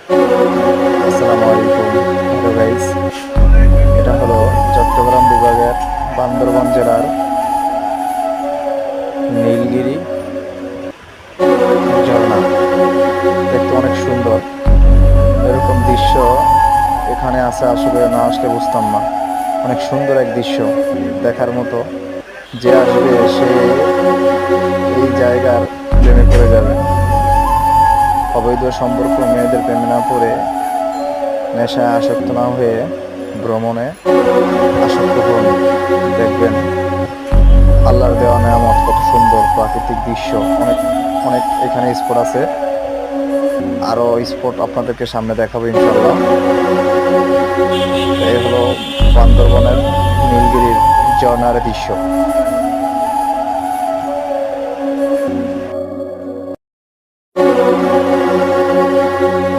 আসসালামু আলাইকুম। Hello guys, এটা হলো চট্টগ্রাম বিভাগের বান্দরবান জেলার নীলগিরি ঝর্ণা। দেখতে অনেক সুন্দর। এরকম দৃশ্য এখানে আছে, আসলে না আসলে বুঝতাম না। অনেক সুন্দর এক দৃশ্য দেখার মতো। যে আসবে সে এই জায়গার প্রেমে পড়ে যাবে। অবৈধ সম্পর্ক, মেয়েদের প্রেমে না পড়ে, নেশায় আসক্ত না হয়ে ভ্রমণে আসক্ত হন। দেখবেন আল্লাহর দেওয়া নেয়ামত কত সুন্দর প্রাকৃতিক দৃশ্য। অনেক অনেক এখানে স্পট আছে, আরো স্পট আপনাদেরকে সামনে দেখাবো ইনশাল্লাহ। এই হলো বান্দরবনের নীলগিরির ঝর্ণার দৃশ্য।